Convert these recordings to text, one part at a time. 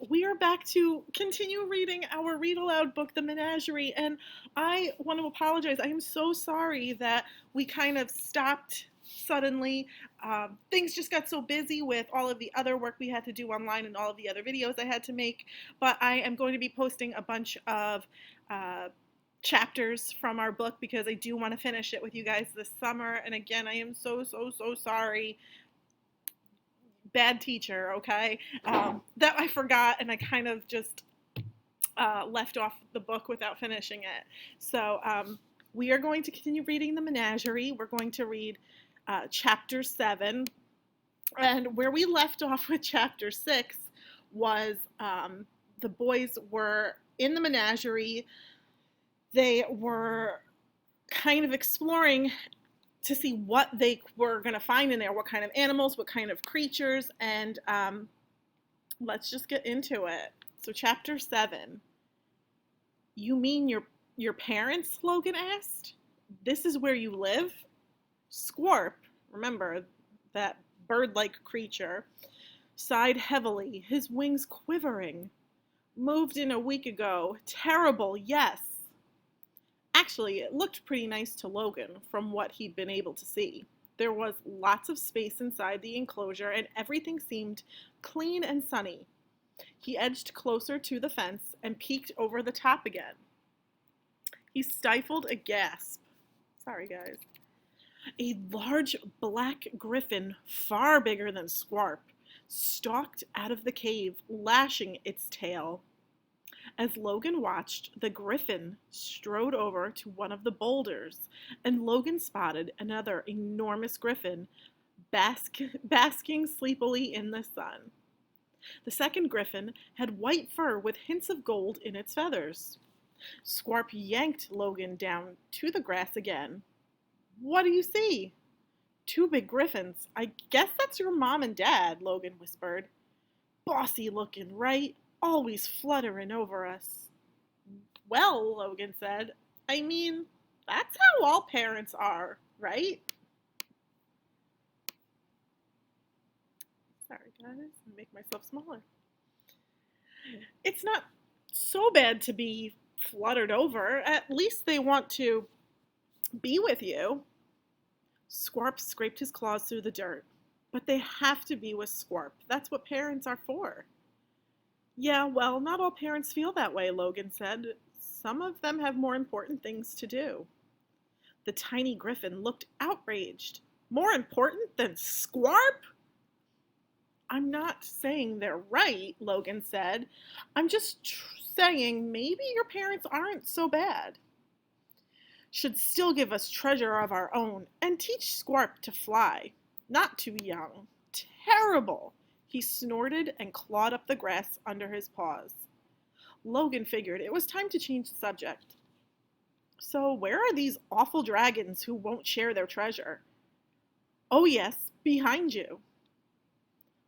We are back to continue reading our read aloud book, The Menagerie, and I want to apologize. I am so sorry that we kind of stopped suddenly. Things just got so busy with all of the other work we had to do online and all of the other videos I had to make. But I am going to be posting a bunch of uh, chapters from our book because I do want to finish it with you guys this summer. And again, I am so sorry, bad teacher, okay? That I forgot and I kind of just left off the book without finishing it. So we are going to continue reading The Menagerie. We're going to read chapter 7. And where we left off with chapter 6 was the boys were in the menagerie. They were kind of exploring to see what they were going to find in there, what kind of animals, what kind of creatures, and let's just get into it. So chapter 7. You mean your parents? Logan asked. This is where you live? Squarp, remember that bird-like creature, sighed heavily, his wings quivering. Moved in a week ago. Terrible, yes. Actually, it looked pretty nice to Logan from what he'd been able to see. There was lots of space inside the enclosure and everything seemed clean and sunny. He edged closer to the fence and peeked over the top again. He stifled a gasp. Sorry, guys. A large black griffin, far bigger than Squarp, stalked out of the cave, lashing its tail. As Logan watched, the griffin strode over to one of the boulders, and Logan spotted another enormous griffin basking sleepily in the sun. The second griffin had white fur with hints of gold in its feathers. Squarp yanked Logan down to the grass again. What do you see? Two big griffins. I guess that's your mom and dad, Logan whispered. Bossy looking, right? Always fluttering over us. Well, Logan said, I mean, that's how all parents are, right? Sorry, guys, I'll make myself smaller. It's not so bad to be fluttered over. At least they want to be with you. Squarp scraped his claws through the dirt. But they have to be with Squarp. That's what parents are for. Yeah, well, not all parents feel that way, Logan said. Some of them have more important things to do. The tiny griffin looked outraged. More important than Squarp? I'm not saying they're right, Logan said. I'm just saying maybe your parents aren't so bad. Should still give us treasure of our own and teach Squarp to fly. Not too young. Terrible. He snorted and clawed up the grass under his paws. Logan figured it was time to change the subject. So where are these awful dragons who won't share their treasure? Oh yes, behind you.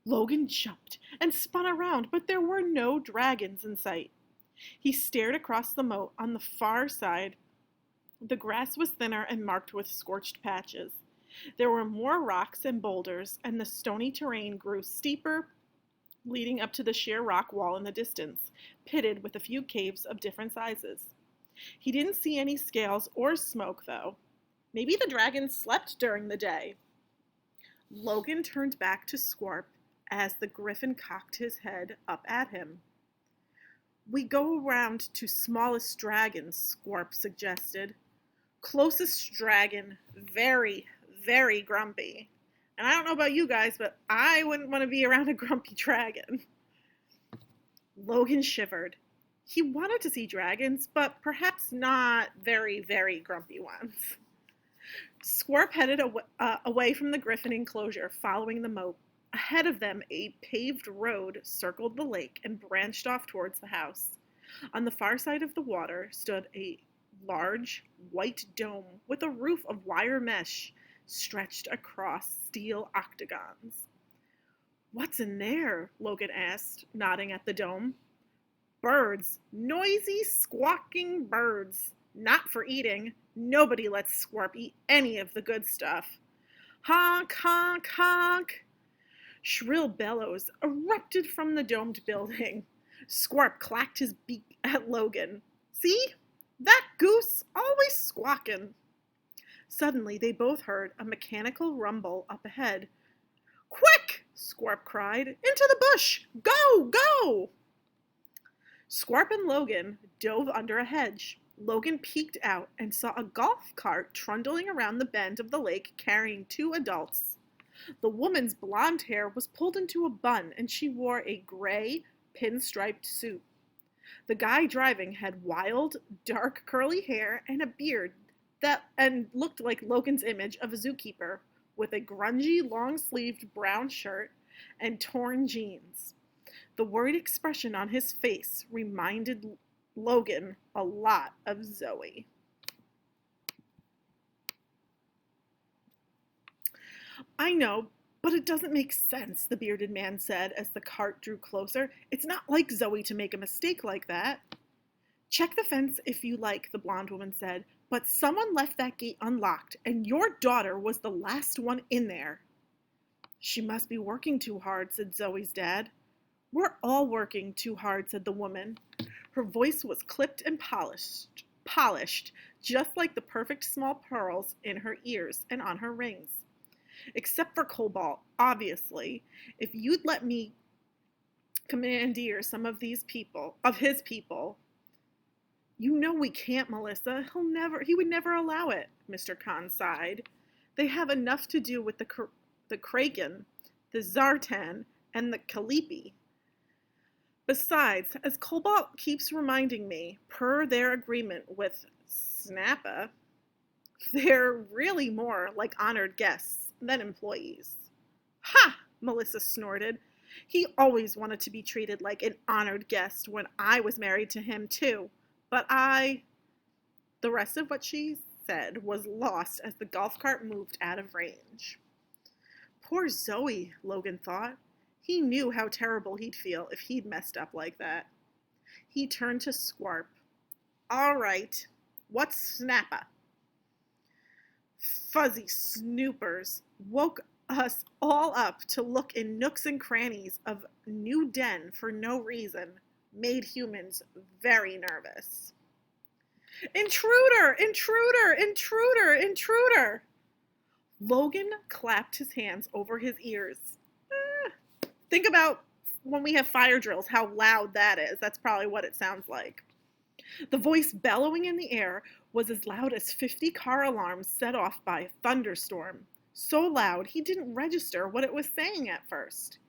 Logan jumped and spun around, but there were no dragons in sight. He stared across the moat on the far side. The grass was thinner and marked with scorched patches. There were more rocks and boulders, and the stony terrain grew steeper, leading up to the sheer rock wall in the distance, pitted with a few caves of different sizes. He didn't see any scales or smoke, though. Maybe the dragons slept during the day. Logan turned back to Squarp as the griffin cocked his head up at him. We go around to smallest dragons, Squarp suggested. Closest dragon, very, very grumpy. And I don't know about you guys, but I wouldn't want to be around a grumpy dragon. Logan shivered. He wanted to see dragons, but perhaps not very, very grumpy ones. Squarp headed away from the griffin enclosure, following the moat. Ahead of them, a paved road circled the lake and branched off towards the house. On the far side of the water stood a large white dome with a roof of wire mesh stretched across steel octagons. What's in there? Logan asked, nodding at the dome. Birds. Noisy, squawking birds. Not for eating. Nobody lets Squarp eat any of the good stuff. Honk, honk, honk. Shrill bellows erupted from the domed building. Squarp clacked his beak at Logan. See? That goose, always squawking. Suddenly they both heard a mechanical rumble up ahead. Quick! Squarp cried. Into the bush! Go! Go! Squarp and Logan dove under a hedge. Logan peeked out and saw a golf cart trundling around the bend of the lake carrying two adults. The woman's blonde hair was pulled into a bun and she wore a gray, pinstriped suit. The guy driving had wild, dark, curly hair and a beard and looked like Logan's image of a zookeeper, with a grungy, long-sleeved brown shirt and torn jeans. The worried expression on his face reminded Logan a lot of Zoe. I know, but it doesn't make sense, the bearded man said as the cart drew closer. It's not like Zoe to make a mistake like that. Check the fence if you like, the blonde woman said, but someone left that gate unlocked, and your daughter was the last one in there. She must be working too hard, said Zoe's dad. We're all working too hard, said the woman. Her voice was clipped and polished, just like the perfect small pearls in her ears and on her rings. Except for Cobalt, obviously. If you'd let me commandeer some of his people. You know we can't, Melissa. He would never allow it, Mr. Khan sighed. They have enough to do with the Kraken, the Zartan, and the Kalipi. Besides, as Cobalt keeps reminding me, per their agreement with Snappa, they're really more like honored guests than employees. Ha! Melissa snorted. He always wanted to be treated like an honored guest when I was married to him, too. But The rest of what she said was lost as the golf cart moved out of range. Poor Zoe, Logan thought. He knew how terrible he'd feel if he'd messed up like that. He turned to Squarp. All right, what's Snappa? Fuzzy snoopers woke us all up to look in nooks and crannies of new den for no reason. Made humans very nervous. Intruder! Intruder! Intruder! Intruder! Logan clapped his hands over his ears. Think about when we have fire drills, how loud that is. That's probably what it sounds like. The voice bellowing in the air was as loud as 50 car alarms set off by a thunderstorm. So loud he didn't register what it was saying at first.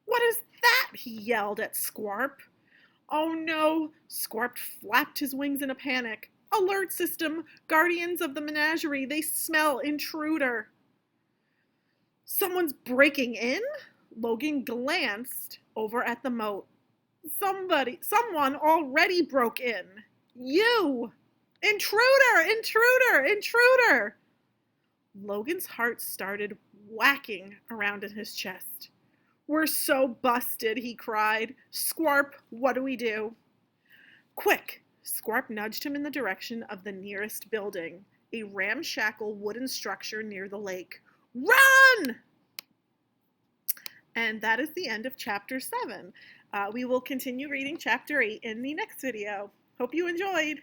What is that? He yelled at Squarp. Oh no! Squarp flapped his wings in a panic. Alert system! Guardians of the Menagerie, they smell intruder! Someone's breaking in? Logan glanced over at the moat. Someone already broke in. You! Intruder! Intruder! Intruder! Logan's heart started whacking around in his chest. We're so busted, he cried. Squarp, what do we do? Quick! Squarp nudged him in the direction of the nearest building, a ramshackle wooden structure near the lake. Run! And that is the end of Chapter 7. We will continue reading Chapter 8 in the next video. Hope you enjoyed!